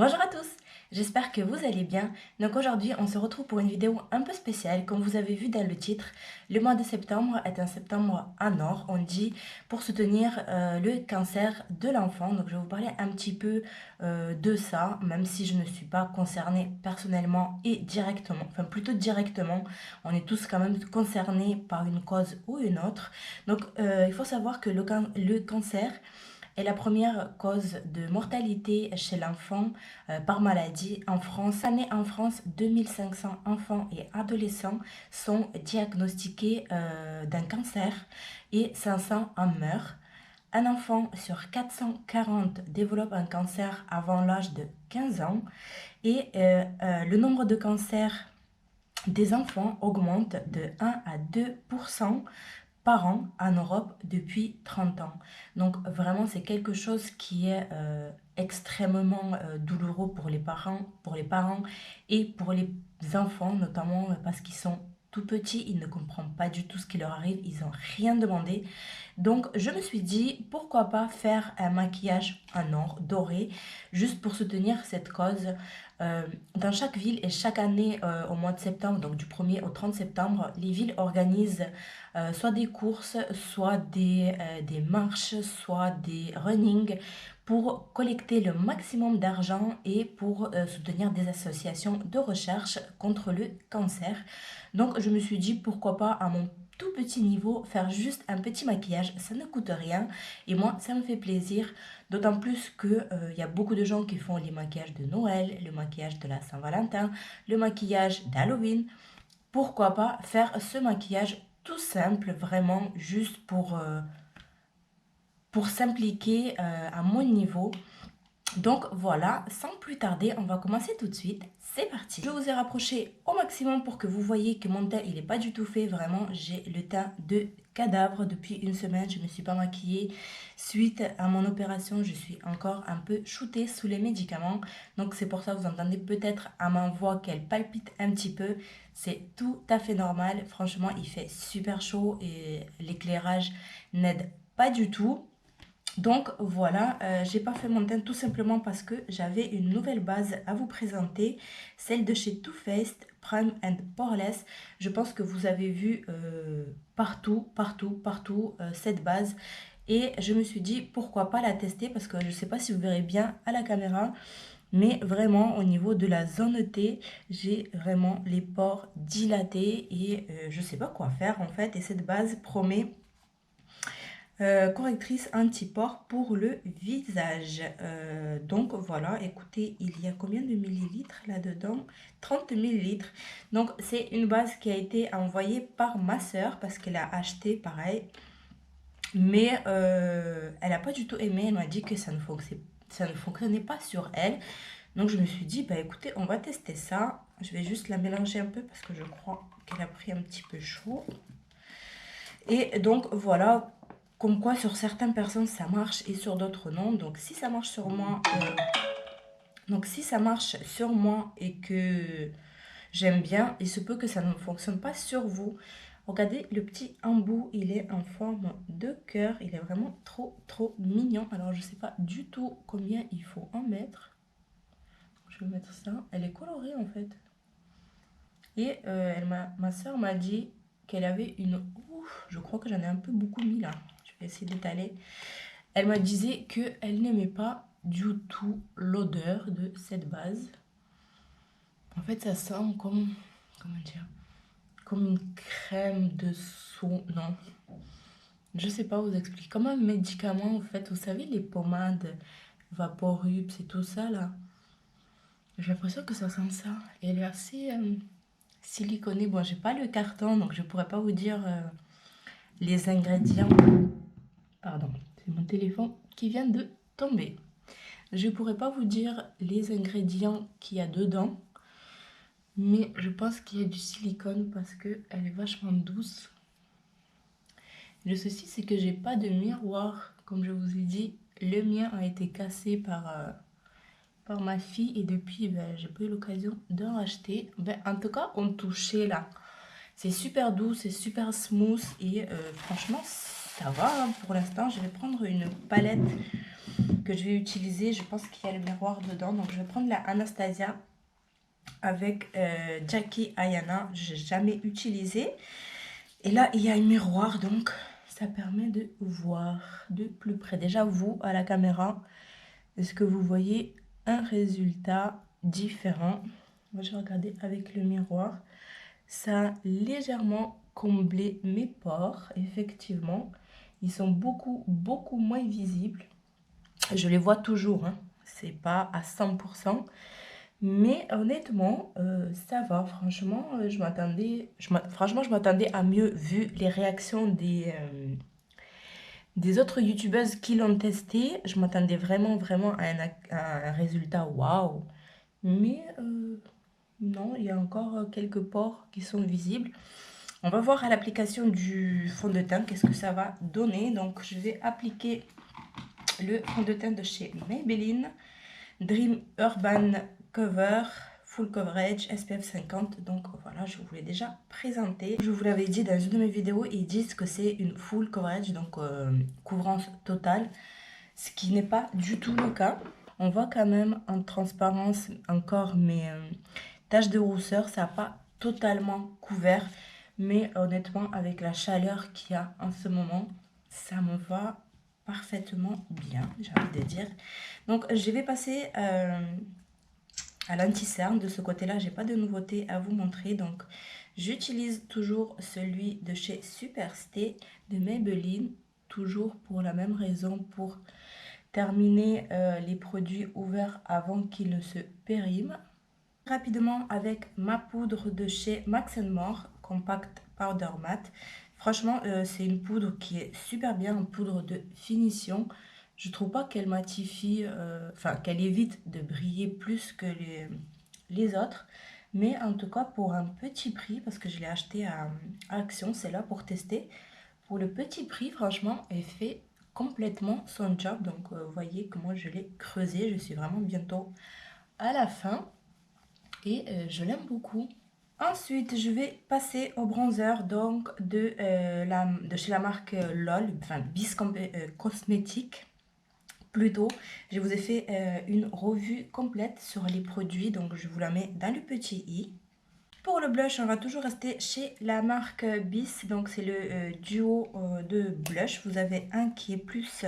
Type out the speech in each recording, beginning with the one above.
Bonjour à tous, j'espère que vous allez bien. Donc aujourd'hui on se retrouve pour une vidéo un peu spéciale. Comme vous avez vu dans le titre, le mois de septembre est un septembre en or, on dit, pour soutenir le cancer de l'enfant. Donc je vais vous parler un petit peu de ça, même si je ne suis pas concernée personnellement et directement, enfin plutôt directement. On est tous quand même concernés par une cause ou une autre. Donc il faut savoir que le cancer est la première cause de mortalité chez l'enfant par maladie en France. Année en France, 2500 enfants et adolescents sont diagnostiqués d'un cancer et 500 en meurent. Un enfant sur 440 développe un cancer avant l'âge de 15 ans et le nombre de cancers des enfants augmente de 1 à 2% par an en Europe depuis 30 ans. Donc vraiment, c'est quelque chose qui est extrêmement douloureux pour les parents et pour les enfants, notamment parce qu'ils sont tout petits, ils ne comprennent pas du tout ce qui leur arrive, ils n'ont rien demandé. Donc je me suis dit, pourquoi pas faire un maquillage en or doré, juste pour soutenir cette cause. Dans chaque ville et chaque année au mois de septembre, donc du 1er au 30 septembre, les villes organisent soit des courses, soit des marches, soit des running pour collecter le maximum d'argent et pour soutenir des associations de recherche contre le cancer. Donc je me suis dit pourquoi pas à mon tout petit niveau faire juste un petit maquillage, ça ne coûte rien et moi ça me fait plaisir, d'autant plus que il y a beaucoup de gens qui font les maquillages de Noël, le maquillage de la Saint-Valentin, le maquillage d'Halloween. Pourquoi pas faire ce maquillage tout simple, vraiment juste pour s'impliquer à mon niveau. Donc voilà, sans plus tarder, on va commencer tout de suite. C'est parti. Je vous ai rapproché au maximum pour que vous voyez que mon teint, il n'est pas du tout fait. Vraiment, j'ai le teint de cadavre depuis une semaine. Je ne me suis pas maquillée. Suite à mon opération, je suis encore un peu shootée sous les médicaments. Donc c'est pour ça que vous entendez peut-être à ma voix qu'elle palpite un petit peu. C'est tout à fait normal. Franchement, il fait super chaud et l'éclairage n'aide pas du tout. Donc voilà, j'ai pas fait mon teint tout simplement parce que j'avais une nouvelle base à vous présenter, celle de chez Too Faced Prime and Poreless. Je pense que vous avez vu partout cette base et je me suis dit pourquoi pas la tester parce que je sais pas si vous verrez bien à la caméra, mais vraiment au niveau de la zone T, j'ai vraiment les pores dilatés et je sais pas quoi faire en fait, et cette base promet correctrice anti-pores pour le visage. Donc voilà, écoutez, il y a combien de millilitres là-dedans? 30 millilitres. Donc c'est une base qui a été envoyée par ma soeur parce qu'elle a acheté pareil. Mais elle n'a pas du tout aimé, elle m'a dit que ça ne fonctionnait pas sur elle. Donc je me suis dit, bah écoutez, on va tester ça. Je vais juste la mélanger un peu parce que je crois qu'elle a pris un petit peu chaud. Et donc voilà, comme quoi sur certaines personnes ça marche et sur d'autres non. Donc si ça marche sur moi, et que j'aime bien, il se peut que ça ne fonctionne pas sur vous. Regardez le petit embout, il est en forme de cœur, il est vraiment trop mignon. Alors je sais pas du tout combien il faut en mettre. Je vais mettre ça. Elle est colorée en fait. Et ma soeur m'a dit qu'elle avait une... Ouf, je crois que j'en ai un peu beaucoup mis là. Je vais essayer d'étaler. Elle me disait qu'elle n'aimait pas du tout l'odeur de cette base. En fait, ça sent comme... Comment dire? Comme une crème de soin. Non. Je sais pas vous expliquer. Comme un médicament, en fait. Vous savez, les pommades Vaporub, c'est tout ça là. J'ai l'impression que ça sent ça. Et elle est assez... siliconé. Bon, j'ai pas le carton, donc je pourrais pas vous dire les ingrédients. Pardon, c'est mon téléphone qui vient de tomber. Je pourrais pas vous dire les ingrédients qu'il y a dedans, mais je pense qu'il y a du silicone parce que elle est vachement douce. Le souci, c'est que j'ai pas de miroir, comme je vous ai dit. Le mien a été cassé par ma fille et depuis, ben, j'ai pas eu l'occasion d'en racheter. Ben, en tout cas, on touchait là. C'est super doux, c'est super smooth et franchement, ça va. Hein. Pour l'instant, je vais prendre une palette que je vais utiliser. Je pense qu'il y a le miroir dedans. Donc je vais prendre la Anastasia avec Jackie Aina. Je n'ai jamais utilisé. Et là, il y a un miroir, donc ça permet de voir de plus près. Déjà, vous, à la caméra, est-ce que vous voyez un résultat différent? Moi, je vais regarder avec le miroir. Ça a légèrement comblé mes pores, effectivement. Ils sont beaucoup moins visibles. Je les vois toujours, hein. C'est pas à 100%. Mais honnêtement, ça va. Franchement, je m'attendais à mieux vu les réactions des autres youtubeuses qui l'ont testé. Je m'attendais vraiment à un résultat waouh. Mais non, il y a encore quelques pores qui sont visibles. On va voir à l'application du fond de teint qu'est-ce que ça va donner. Donc, je vais appliquer le fond de teint de chez Maybelline Dream Urban Cover Full Coverage SPF 50. Donc voilà, je vous l'ai déjà présenté. Je vous l'avais dit dans une de mes vidéos, ils disent que c'est une full coverage, donc couvrance totale, ce qui n'est pas du tout le cas. On voit quand même en transparence encore mes taches de rousseur, ça n'a pas totalement couvert, mais honnêtement avec la chaleur qu'il y a en ce moment, ça me va parfaitement bien, j'ai envie de dire. Donc je vais passer à l'anti-cerne. De ce côté là, j'ai pas de nouveauté à vous montrer, donc j'utilise toujours celui de chez Superstay de Maybelline, toujours pour la même raison, pour terminer les produits ouverts avant qu'ils ne se périment. Rapidement avec ma poudre de chez Max More Compact Powder Matte. Franchement, c'est une poudre qui est super bien, une poudre de finition. Je trouve pas qu'elle matifie, enfin qu'elle évite de briller plus que les autres. Mais en tout cas, pour un petit prix, parce que je l'ai acheté à Action, c'est là pour tester. Pour le petit prix, franchement, elle fait complètement son job. Donc, vous voyez comment je l'ai creusé. Je suis vraiment bientôt à la fin. Et je l'aime beaucoup. Ensuite, je vais passer au bronzer donc de chez la marque LOL, enfin Bis Cosmétique plutôt. Je vous ai fait une revue complète sur les produits, donc je vous la mets dans le petit i. Pour le blush, on va toujours rester chez la marque Bis, donc c'est le duo de blush. Vous avez un qui est plus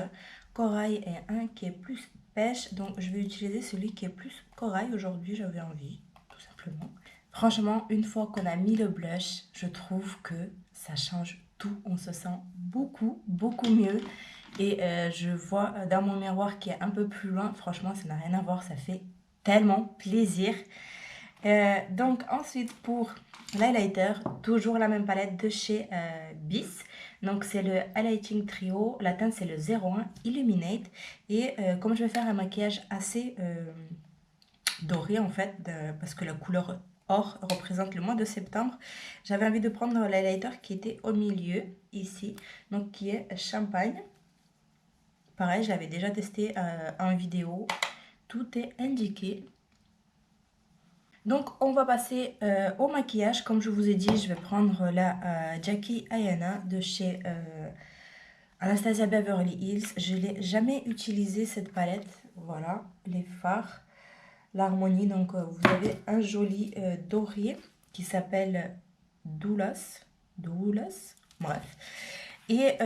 corail et un qui est plus pêche, donc je vais utiliser celui qui est plus corail aujourd'hui, j'avais envie, tout simplement. Franchement, une fois qu'on a mis le blush, je trouve que ça change tout. On se sent beaucoup mieux. Et je vois dans mon miroir qui est un peu plus loin, franchement, ça n'a rien à voir. Ça fait tellement plaisir. Donc ensuite, pour l'highlighter, toujours la même palette de chez Bis. Donc c'est le Highlighting Trio. La teinte, c'est le 01 Illuminate. Et comme je vais faire un maquillage assez doré en fait, parce que la couleur or représente le mois de septembre, j'avais envie de prendre l'highlighter qui était au milieu ici, donc qui est champagne. Pareil, je l'avais déjà testé en vidéo, tout est indiqué. Donc on va passer au maquillage. Comme je vous ai dit, je vais prendre la Jackie Aina de chez Anastasia Beverly Hills. Je n'ai jamais utilisé cette palette. Voilà, les fards, l'harmonie. Donc vous avez un joli doré qui s'appelle Doulas. Bref. Et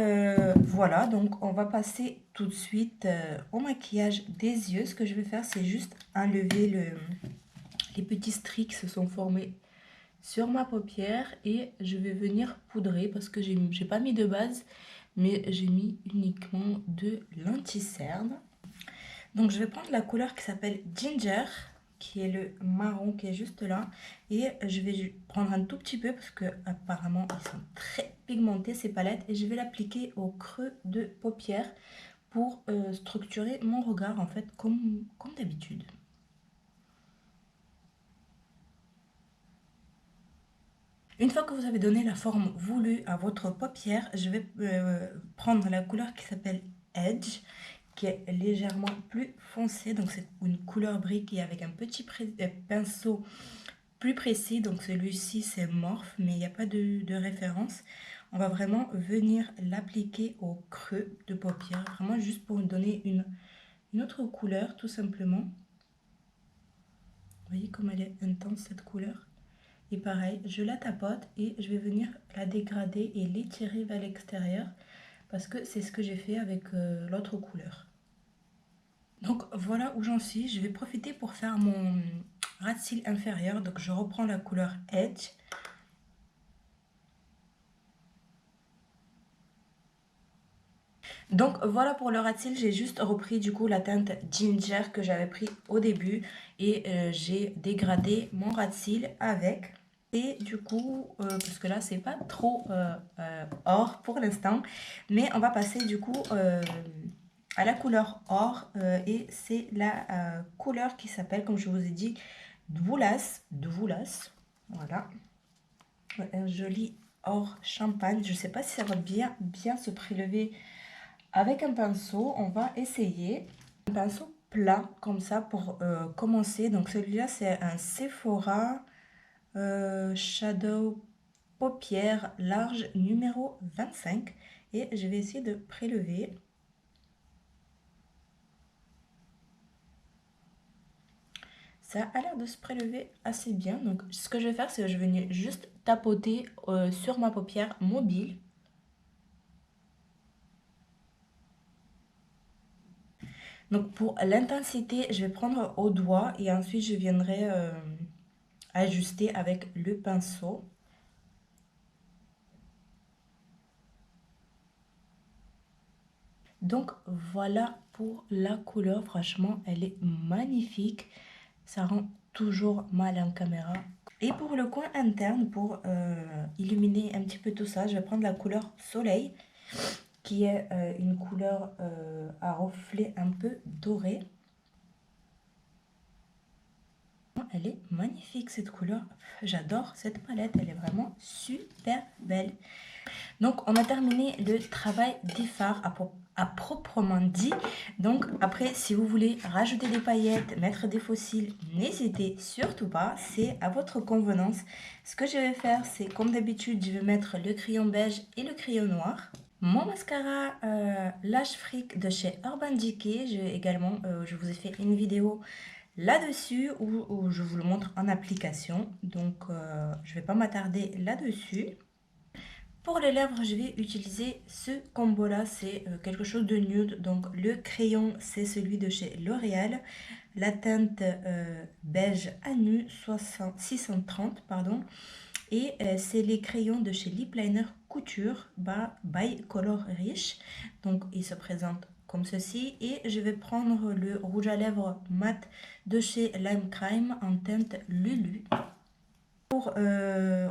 voilà, donc on va passer tout de suite au maquillage des yeux. Ce que je vais faire, c'est juste enlever les petits stries qui se sont formés sur ma paupière. Et je vais venir poudrer parce que j'ai pas mis de base, mais j'ai mis uniquement de l'anti-cerne. Donc je vais prendre la couleur qui s'appelle Ginger, qui est le marron qui est juste là, et je vais prendre un tout petit peu parce que apparemment ils sont très pigmentés ces palettes, et je vais l'appliquer au creux de paupière pour structurer mon regard en fait comme d'habitude. Une fois que vous avez donné la forme voulue à votre paupière, je vais prendre la couleur qui s'appelle Edge, qui est légèrement plus foncée. Donc c'est une couleur brique et avec un petit pinceau plus précis. Donc celui-ci c'est Morphe, mais il n'y a pas de référence. On va vraiment venir l'appliquer au creux de paupière, vraiment juste pour donner une une autre couleur tout simplement. Vous voyez comme elle est intense cette couleur. Et pareil, je la tapote et je vais venir la dégrader et l'étirer vers l'extérieur parce que c'est ce que j'ai fait avec l'autre couleur. Donc voilà où j'en suis. Je vais profiter pour faire mon ras de cils inférieur. Donc je reprends la couleur Edge. Donc voilà pour le ras de cils, j'ai juste repris du coup la teinte Ginger que j'avais pris au début et j'ai dégradé mon ras de cils avec. Et du coup, parce que là c'est pas trop or pour l'instant, mais on va passer du coup à la couleur or et c'est la couleur qui s'appelle, comme je vous ai dit, Dvoulas. Voilà, un joli or champagne. Je sais pas si ça va bien se prélever avec un pinceau. On va essayer un pinceau plat comme ça pour commencer. Donc celui-là c'est un Sephora Shadow paupières large numéro 25 et je vais essayer de prélever. Ça a l'air de se prélever assez bien. Donc ce que je vais faire, c'est que je vais venir juste tapoter sur ma paupière mobile. Donc pour l'intensité, je vais prendre au doigt et ensuite je viendrai ajuster avec le pinceau. Donc voilà pour la couleur, franchement elle est magnifique, ça rend toujours mal en caméra. Et pour le coin interne, pour illuminer un petit peu tout ça, je vais prendre la couleur Soleil, qui est une couleur à reflet un peu doré. Elle est magnifique cette couleur, j'adore cette palette, elle est vraiment super belle. Donc on a terminé le travail des fards à proprement dit. Donc après, si vous voulez rajouter des paillettes, mettre des faux cils, n'hésitez surtout pas, c'est à votre convenance. Ce que je vais faire, c'est comme d'habitude, je vais mettre le crayon beige et le crayon noir. Mon mascara Lash Freak de chez Urban Decay, je vous ai fait une vidéo là-dessus où je vous le montre en application. Donc je ne vais pas m'attarder là-dessus. Pour les lèvres, je vais utiliser ce combo-là, c'est quelque chose de nude. Donc le crayon, c'est celui de chez L'Oréal. La teinte beige à nu 630, pardon. Et c'est les crayons de chez Lip Liner Couture by Color Rich. Donc il se présente comme ceci. Et je vais prendre le rouge à lèvres mat de chez Lime Crime en teinte Lulu. Pour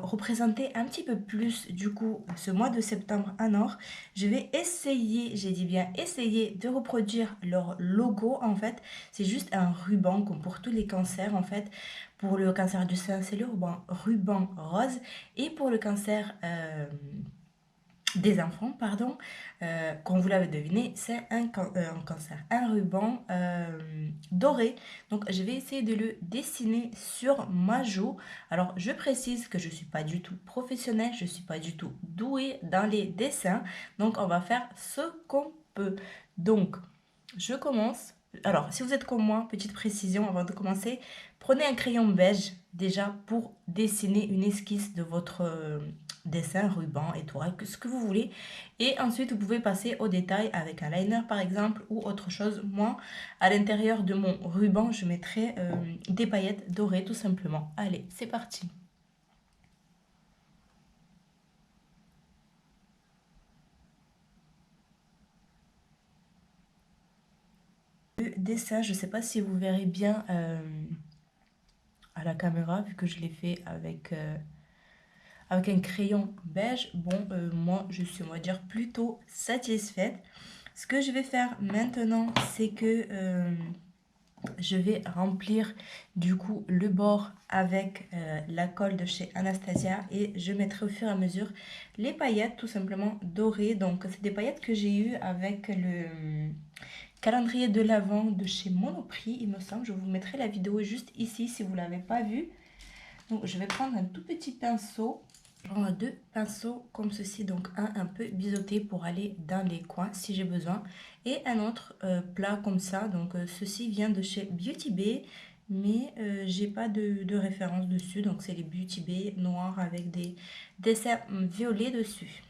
représenter un petit peu plus du coup ce mois de septembre à Nord, je vais essayer, j'ai dit bien essayer de reproduire leur logo en fait. C'est juste un ruban comme pour tous les cancers en fait. Pour le cancer du sein, c'est le ruban rose et pour le cancer des enfants, pardon, comme vous l'avez deviné, c'est un cancer, un ruban doré. Donc je vais essayer de le dessiner sur ma joue. Alors je précise que je ne suis pas du tout professionnelle, je ne suis pas du tout douée dans les dessins. Donc on va faire ce qu'on peut. Donc je commence. Alors si vous êtes comme moi, petite précision avant de commencer, prenez un crayon beige déjà pour dessiner une esquisse de votre dessin, ruban, étoile, ce que vous voulez. Et ensuite, vous pouvez passer au détail avec un liner par exemple ou autre chose. Moi, à l'intérieur de mon ruban, je mettrai des paillettes dorées tout simplement. Allez, c'est parti. Le dessin, je ne sais pas si vous verrez bien à la caméra, vu que je l'ai fait avec un crayon beige. Bon, moi, je suis, on va dire, plutôt satisfaite. Ce que je vais faire maintenant, c'est que je vais remplir du coup le bord avec la colle de chez Anastasia et je mettrai au fur et à mesure les paillettes tout simplement dorées. Donc, c'est des paillettes que j'ai eues avec le calendrier de l'Avent de chez Monoprix, il me semble. Je vous mettrai la vidéo juste ici si vous ne l'avez pas vue. Donc, je vais prendre un tout petit pinceau Je prends deux pinceaux comme ceci, donc un peu biseauté pour aller dans les coins si j'ai besoin, et un autre plat comme ça. Donc ceci vient de chez Beauty Bay, mais j'ai pas de référence dessus, donc c'est les Beauty Bay noirs avec des dessins violets dessus.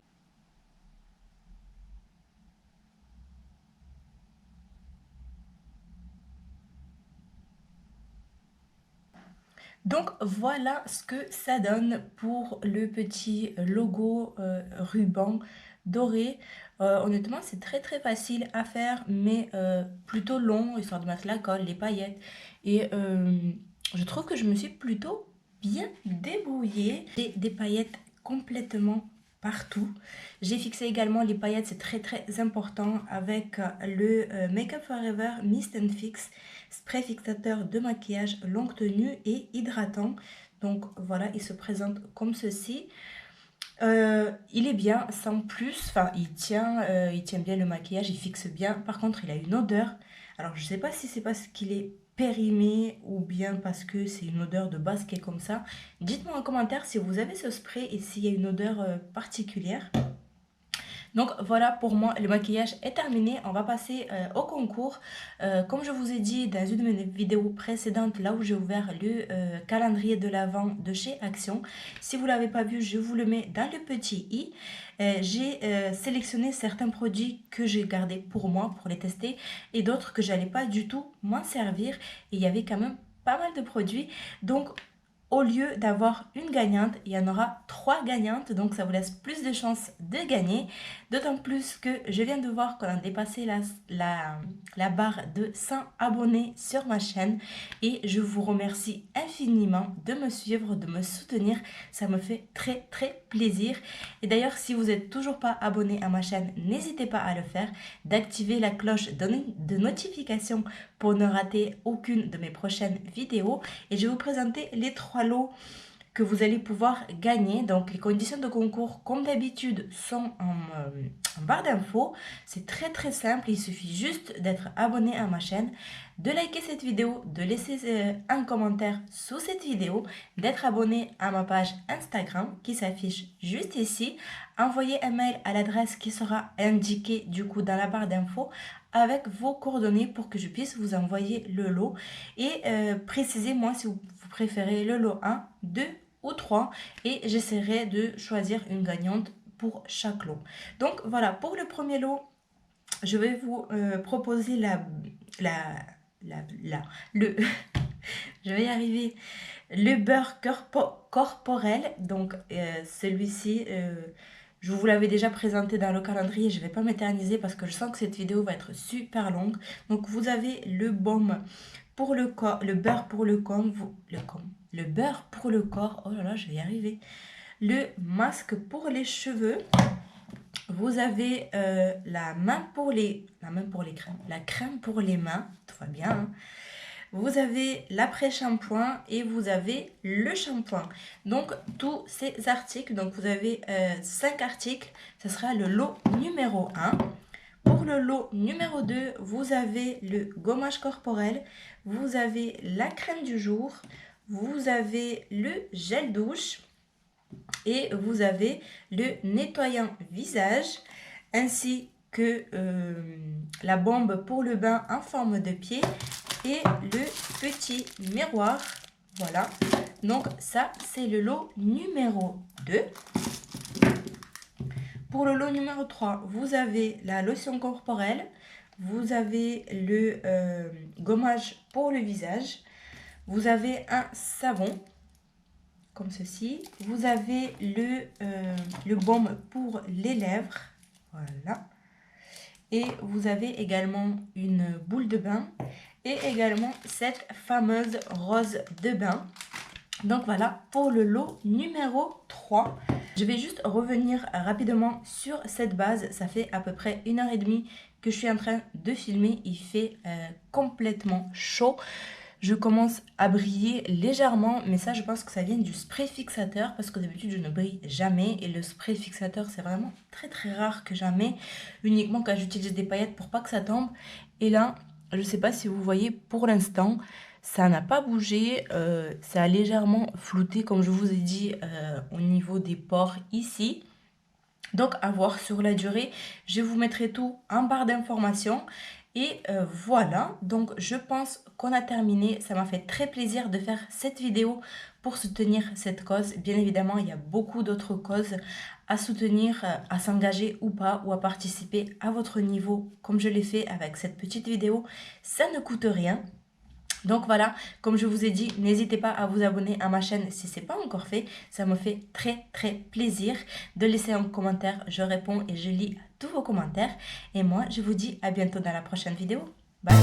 Donc voilà ce que ça donne pour le petit logo ruban doré. Honnêtement, c'est très facile à faire, mais plutôt long, histoire de mettre la colle, les paillettes. Et je trouve que je me suis plutôt bien débrouillée. J'ai des paillettes complètement partout. J'ai fixé également les paillettes, c'est très important, avec le Make Up Forever Mist and Fix spray fixateur de maquillage longue tenue et hydratant. Donc voilà, il se présente comme ceci. Il est bien sans plus, enfin il tient bien le maquillage, il fixe bien. Par contre, il a une odeur. Alors je sais pas si c'est parce qu'il est périmé ou bien parce que c'est une odeur de base qui est comme ça. Dites-moi en commentaire si vous avez ce spray et s'il y a une odeur particulière. Donc voilà, pour moi, le maquillage est terminé. On va passer au concours. Comme je vous ai dit dans une de mes vidéos précédentes, là où j'ai ouvert le calendrier de l'Avent de chez Action. Si vous ne l'avez pas vu, je vous le mets dans le petit i. J'ai sélectionné certains produits que j'ai gardés pour moi, pour les tester, et d'autres que j'allais pas du tout m'en servir. Et il y avait quand même pas mal de produits. Donc au lieu d'avoir une gagnante, il y en aura 3 gagnantes, donc ça vous laisse plus de chances de gagner. D'autant plus que je viens de voir qu'on a dépassé la barre de 100 abonnés sur ma chaîne. Et je vous remercie infiniment de me suivre, de me soutenir. Ça me fait très plaisir. Et d'ailleurs, si vous n'êtes toujours pas abonné à ma chaîne, n'hésitez pas à le faire, d'activer la cloche de notification pour ne rater aucune de mes prochaines vidéos. Et je vais vous présenter les 3 lots que vous allez pouvoir gagner. Donc les conditions de concours, comme d'habitude, sont en barre d'infos. C'est très simple, il suffit juste d'être abonné à ma chaîne, de liker cette vidéo, de laisser un commentaire sous cette vidéo, d'être abonné à ma page Instagram qui s'affiche juste ici, envoyer un mail à l'adresse qui sera indiquée du coup dans la barre d'infos avec vos coordonnées pour que je puisse vous envoyer le lot, et précisez-moi si vous préférez le lot 1, 2 ou 3, et j'essaierai de choisir une gagnante pour chaque lot. Donc voilà, pour le premier lot, je vais vous proposer le je vais y arriver, le beurre corporel. Donc celui-ci, je vous l'avais déjà présenté dans le calendrier, je ne vais pas m'éterniser parce que je sens que cette vidéo va être super longue. Donc vous avez le baume pour le corps, le beurre pour le corps, le beurre pour le corps, oh là là, je vais y arriver. Le masque pour les cheveux. Vous avez la crème pour les mains, tout va bien. Hein. Vous avez l'après-shampoing et vous avez le shampoing. Donc tous ces articles, donc vous avez 5 articles, ce sera le lot numéro 1. Pour le lot numéro 2, vous avez le gommage corporel, vous avez la crème du jour, vous avez le gel douche et vous avez le nettoyant visage, ainsi que la bombe pour le bain en forme de pied et le petit miroir. Voilà, donc ça c'est le lot numéro 2. Pour le lot numéro 3, vous avez la lotion corporelle, vous avez le gommage pour le visage, vous avez un savon comme ceci, vous avez le baume pour les lèvres, voilà, et vous avez également une boule de bain et également cette fameuse rose de bain. Donc voilà pour le lot numéro 3. Je vais juste revenir rapidement sur cette base. Ça fait à peu près 1h30 que je suis en train de filmer. Il fait complètement chaud. Je commence à briller légèrement, mais ça je pense que ça vient du spray fixateur parce que d'habitude je ne brille jamais et le spray fixateur c'est vraiment très rare que j'en mets, uniquement quand j'utilise des paillettes pour pas que ça tombe. Et là, je sais pas si vous voyez, pour l'instant, ça n'a pas bougé, ça a légèrement flouté comme je vous ai dit au niveau des pores ici. Donc à voir sur la durée, je vous mettrai tout en barre d'informations. Et voilà, donc je pense qu'on a terminé. Ça m'a fait très plaisir de faire cette vidéo pour soutenir cette cause. Bien évidemment, il y a beaucoup d'autres causes à soutenir, à s'engager ou pas, ou à participer à votre niveau, comme je l'ai fait avec cette petite vidéo. Ça ne coûte rien. Donc voilà, comme je vous ai dit, n'hésitez pas à vous abonner à ma chaîne si ce n'est pas encore fait. Ça me fait très plaisir de laisser un commentaire. Je réponds et je lis tous vos commentaires. Et moi, je vous dis à bientôt dans la prochaine vidéo. Bye!